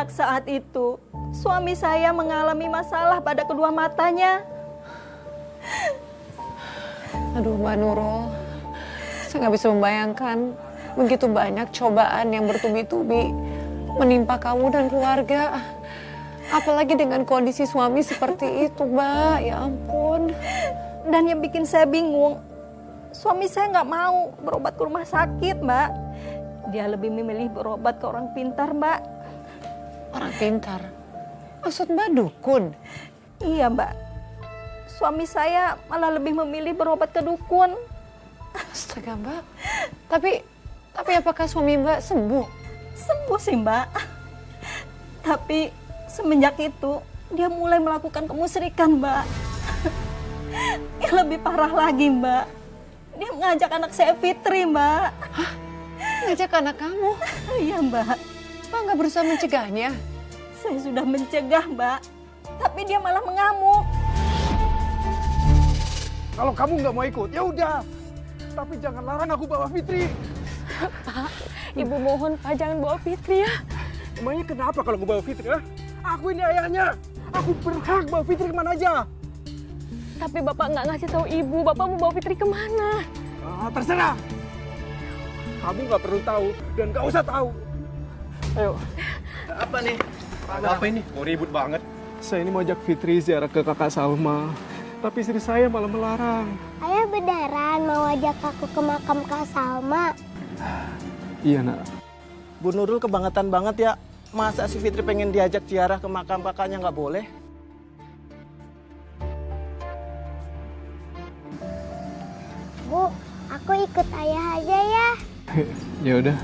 Sejak saat itu, suami saya mengalami masalah pada kedua matanya. Aduh Mbak Nurul, saya nggak bisa membayangkan begitu banyak cobaan yang bertubi-tubi menimpa kamu dan keluarga. Apalagi dengan kondisi suami seperti itu, Mbak. Ya ampun. Dan yang bikin saya bingung, suami saya nggak mau berobat ke rumah sakit, Mbak. Dia lebih memilih berobat ke orang pintar, Mbak. Orang pintar? Maksud Mbak dukun? Iya, Mbak. Suami saya malah lebih memilih berobat ke dukun. Astaga, Mbak. Tapi apakah suami Mbak sembuh? Sembuh sih, Mbak. Tapi semenjak itu dia mulai melakukan kemusyrikan, Mbak. Yang lebih parah lagi, Mbak, dia mengajak anak saya Fitri, Mbak. Hah? Ngajak anak kamu? Iya, Mbak. Mbak nggak berusaha mencegahnya? Saya sudah mencegah, Mbak, tapi dia malah mengamuk. Kalau kamu nggak mau ikut, ya udah. Tapi jangan larang aku bawa Fitri. Pak, Ibu mohon Pak jangan bawa Fitri ya. Emangnya kenapa kalau gue bawa Fitri, ya? Aku ini ayahnya. Aku berhak bawa Fitri kemana aja. Tapi Bapak nggak ngasih tahu Ibu, Bapak mau bawa Fitri kemana? Terserah. Kamu nggak perlu tahu dan nggak usah tahu. Ayo. Apa nih? Apa ini? Mau ribut banget. Saya ini mau ajak Fitri ziarah ke kakak Salma. Tapi istri saya malah melarang. Ayah beneran mau ajak aku ke makam Kak Salma? Iya, nak. Bu Nurul kebangetan banget ya. Masa si Fitri pengen diajak ziarah ke makam kakaknya nggak boleh? Bu, aku ikut ayah aja ya. Ya udah.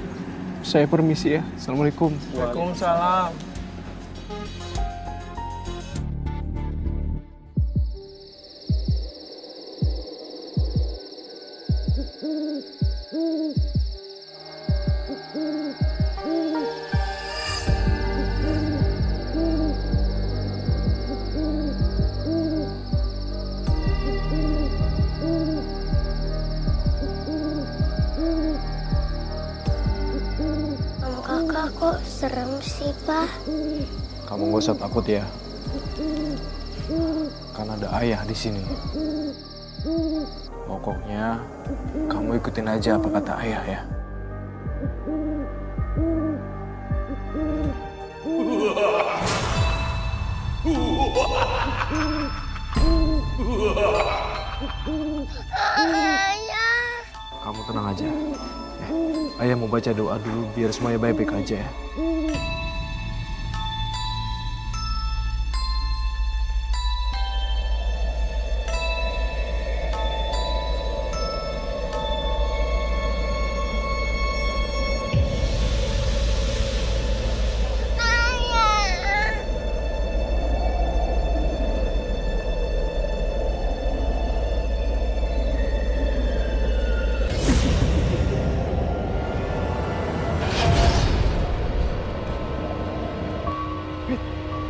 Saya permisi ya. Assalamualaikum. Waalaikumsalam. Kakak kok serem sih, Pak? Kamu gak usah takut ya. Kan ada ayah di sini. Pokoknya kamu ikutin aja apa kata ayah ya. Ayah. Kamu tenang aja. Ayah mau baca doa dulu biar semuanya baik-baik aja ya.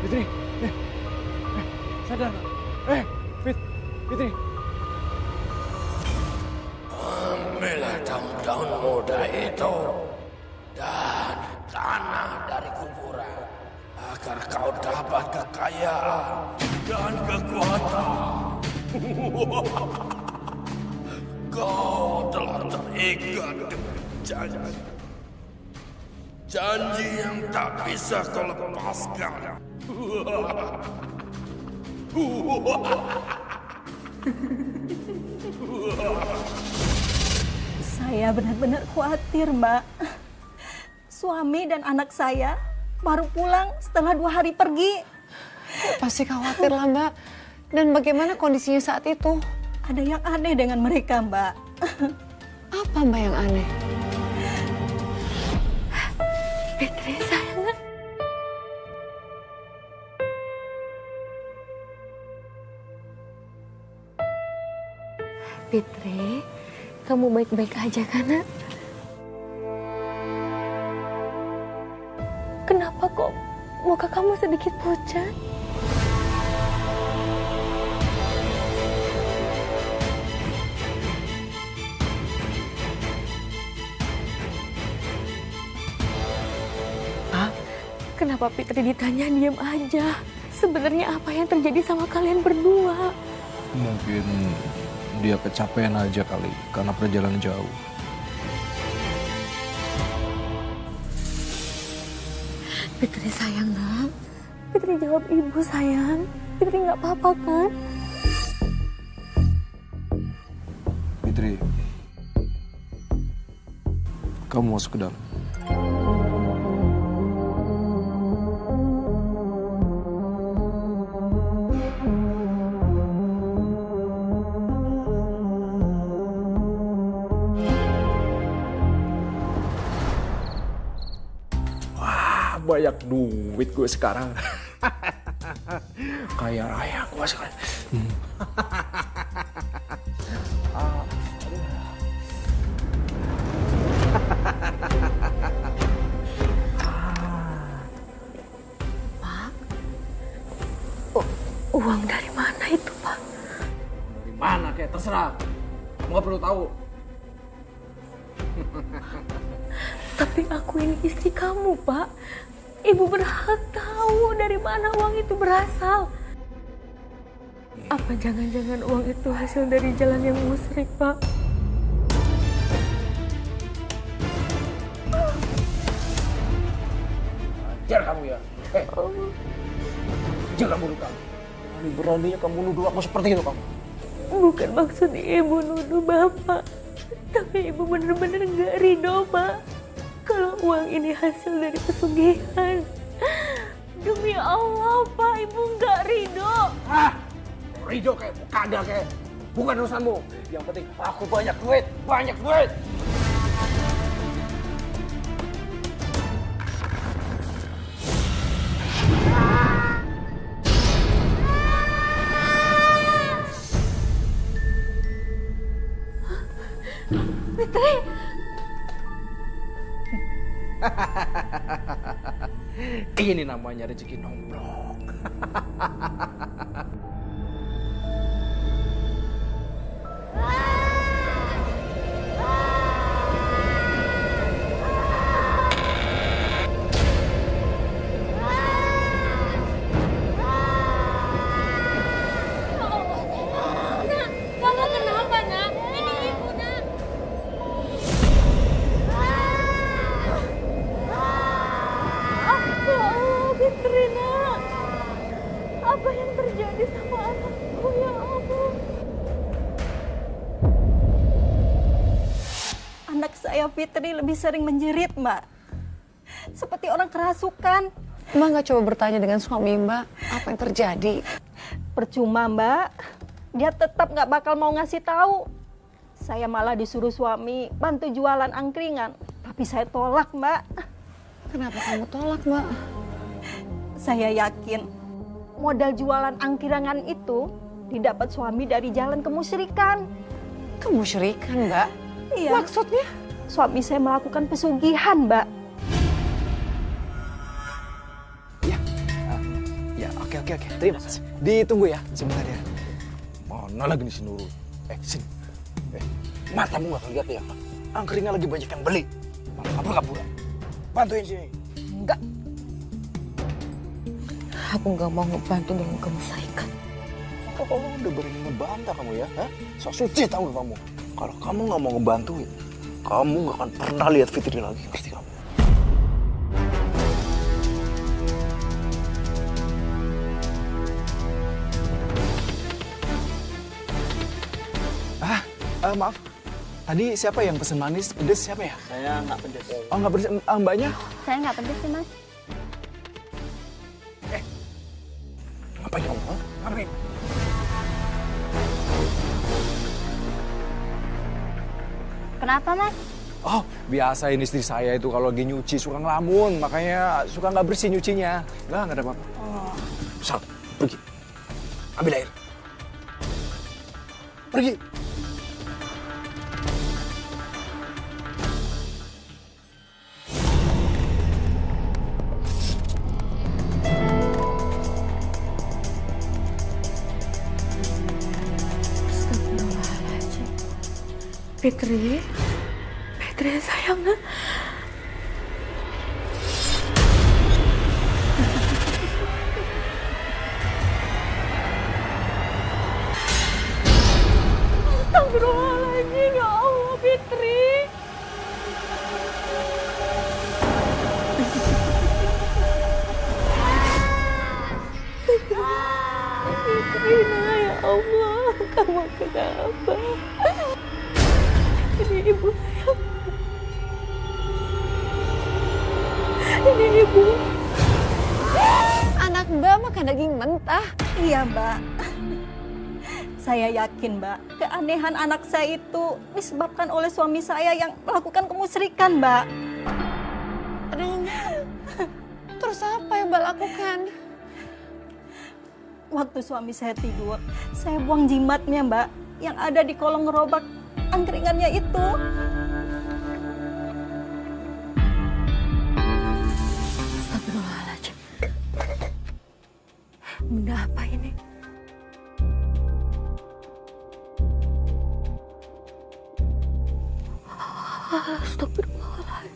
Fitri, sadar. Fitri. Ambillah daun-daun muda itu dan tanah dari kuburan agar kau dapat kekayaan dan kekuatan. Kau telah terikat dengan janji. Janji yang tak bisa kau lepaskan. Saya benar-benar khawatir, Mbak. Suami dan anak saya baru pulang setelah 2 hari pergi. Pasti khawatir lah, Mbak. Dan bagaimana kondisinya saat itu? Ada yang aneh dengan mereka, Mbak. Apa Mbak yang aneh? Fitri sayang. Fitri, kamu baik-baik aja kan, Nak? Kenapa kok muka kamu sedikit pucat? Kenapa Fitri ditanya diam aja? Sebenarnya apa yang terjadi sama kalian berdua? Mungkin dia kecapean aja kali karena perjalanan jauh. Fitri sayang nak. Fitri jawab ibu sayang. Fitri nggak apa-apa kan? Fitri, kamu masuk ke dalam. Banyak duit gue sekarang. Kaya raya gue sekarang. Uang dari mana itu, Pak? Dari mana kayak terserah. Kamu gak perlu tahu. Tapi aku ini istri kamu, Pak. Ibu berhak tahu dari mana uang itu berasal. Apa jangan-jangan uang itu hasil dari jalan yang musyrik, Pak? Ajar kamu ya. Jaga mulut kamu. Beraninya kamu nuduh aku seperti itu kamu. Bukan maksud ibu nuduh Bapak. Tapi ibu benar-benar nggak ridho, Pak. Kalau uang ini hasil dari pesugihan. Demi Allah, Pak, ibu nggak ridho. Ridho kayak kagak kayak. Bukan urusanmu. Yang penting aku banyak duit. Banyak duit. Fitri! Ini namanya rezeki nomplok. Kakak kenapa, nak? Ini ibu, nak. Ya Allah, Fitri, nak. Apa yang terjadi sama anakku, ya Allah? Anak saya Fitri lebih sering menjerit, Mbak. Seperti orang kerasukan. Mbak nggak coba bertanya dengan suami Mbak, apa yang terjadi? Percuma, Mbak. Dia tetap nggak bakal mau ngasih tahu. Saya malah disuruh suami bantu jualan angkringan. Tapi saya tolak, Mbak. Kenapa kamu tolak, Mbak? Saya yakin modal jualan angkringan itu didapat suami dari jalan kemusyrikan. Kemusyrikan, Mbak? Iya. Maksudnya? Suami saya melakukan pesugihan, Mbak. Ya, oke. Terima kasih. Ditunggu ya, sebentar ya. Mana lagi nih si Nurul? Sini. Matamu gak lihat ya? Angkringan lagi banyak yang beli. Kabur-kaburan. Bantuin sini. Enggak. Aku nggak mau ngebantu dengan kemusyrikan. Oh, udah berani ngebantah kamu ya? Sok suci tahu gak kamu? Kalau kamu nggak mau ngebantuin, kamu nggak akan pernah lihat Fitri lagi, pasti kamu. Maaf, tadi siapa yang pesen manis? Pedes siapa ya? Saya nggak pedes. Oh, nggak pedes. Mbaknya? Saya nggak pedes sih, Mas. Ngapain kamu? Ngapain? Kenapa, Mas? Oh, biasa ini istri saya itu kalau lagi nyuci suka ngelamun, makanya suka nggak bersih nyucinya. Nggak ada apa-apa. Oh. Sal, pergi. Ambil air. Pergi. Fitri sayang, nak. kenapa? Ini ibu saya. Ini ibu. Anak Mbak makan daging mentah. Iya, Mbak. Saya yakin, Mbak, keanehan anak saya itu disebabkan oleh suami saya yang melakukan kemusyrikan, Mbak. Aduh. Terus apa yang Mbak lakukan? Waktu suami saya tidur, saya buang jimatnya, Mbak, yang ada di kolong gerobak angkringannya itu. Astagfirullahaladzim. Benda apa ini? Astagfirullahaladzim.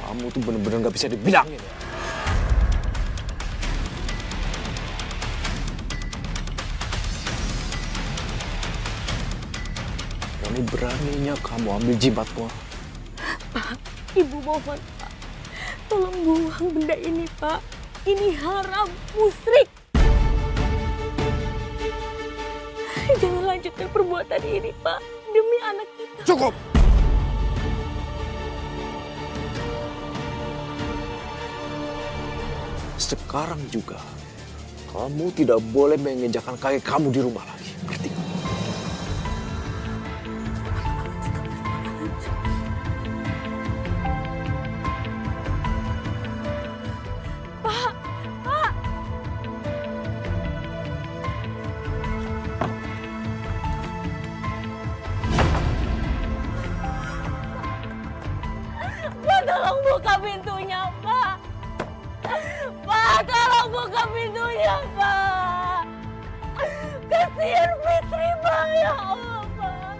Kamu tuh bener-bener gak bisa dibilangin ya. Berani-beraninya kamu ambil jimatku. Pak, Ibu mohon, Pak. Tolong buang benda ini, Pak. Ini haram, musyrik. Jangan lanjutkan perbuatan ini, Pak. Demi anak kita. Cukup! Sekarang juga, kamu tidak boleh menginjakkan kaki kamu di rumah lagi. Ngerti? Pak, tolong buka pintunya, Pak. Pak, tolong buka pintunya, Pak. Kasihan Fitri, Pak. Ya Allah, Pak.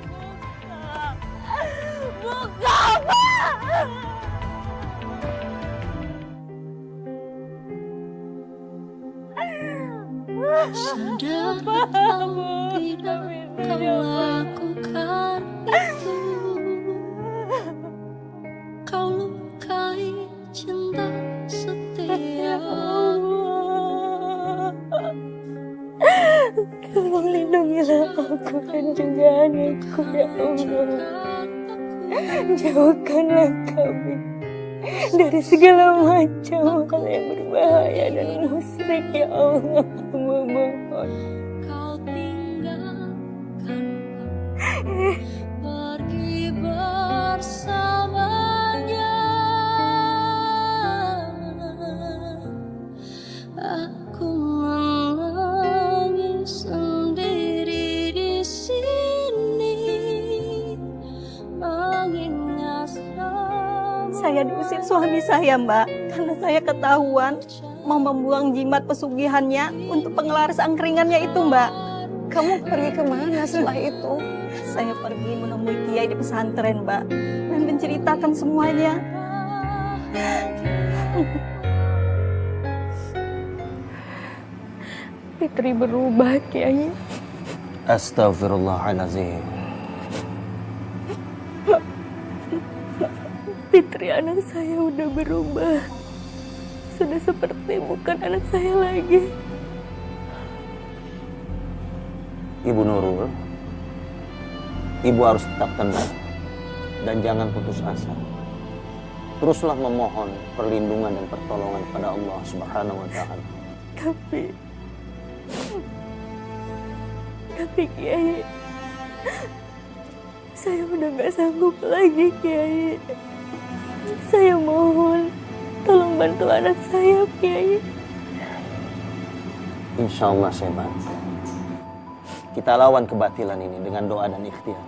Buka. Buka, Pak. Sadar kau tidak kau lakukan itu. Kau lukai cinta setia. Tolong lindungilah aku dan juga anakku, ya Allah. Jauhkanlah kami dari segala macam hal yang berbahaya dan musyrik, ya Allah. Memohon. Kau tinggalkan pergi bersamanya. Aku menangis sendiri di sini, mengingat Saya diusir suami saya, Mbak, karena saya ketahuan mau membuang jimat pesugihannya untuk pengelaris angkringannya itu, Mbak. Kamu pergi kemana setelah itu? Saya pergi menemui kiai di pesantren, Mbak, dan menceritakan semuanya. Fitri berubah, Kiai. Astagfirullahaladzim. Fitri anak saya udah berubah. Sudah seperti bukan anak saya lagi. Ibu Nurul, ibu harus tetap tenang dan jangan putus asa. Teruslah memohon perlindungan dan pertolongan pada Allah Subhanahu wa Ta'ala. Tapi Kiai, saya udah gak sanggup lagi, Kiai. Saya mohon, tolong bantu anak saya, Kiai. Insya Allah saya bantu. Kita lawan kebatilan ini dengan doa dan ikhtiar.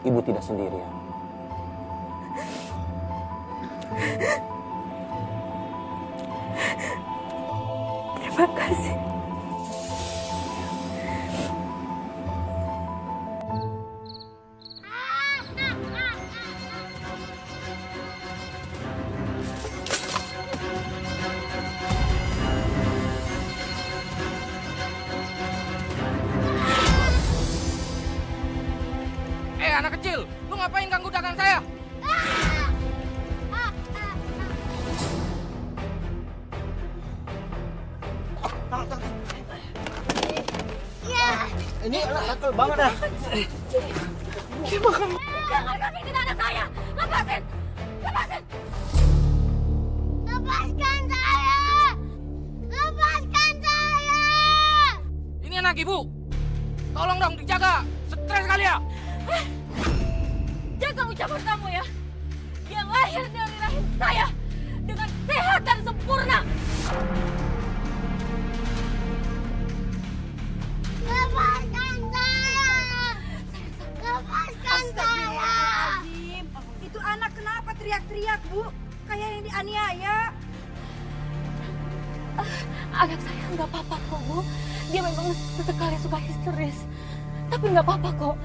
Ibu tidak sendirian. Terima kasih. anak kecil. Lu ngapain ganggu dagang saya? Ini anak nakal banget dah. Jangan sakitin anak saya! Lepasin! Lepasin! Lepaskan saya! Lepaskan saya! Ini anak ibu. Tolong dong dijaga. Stres kali ya. Jaga ucapan kamu ya! Dia lahir dari rahim saya dengan sehat dan sempurna! Lepaskan saya! Lepaskan saya! Itu anak kenapa teriak-teriak, Bu? Kayak yang dianiaya. Anak saya nggak apa-apa kok, Bu. Dia memang sesekali suka histeris. Tapi nggak apa-apa kok.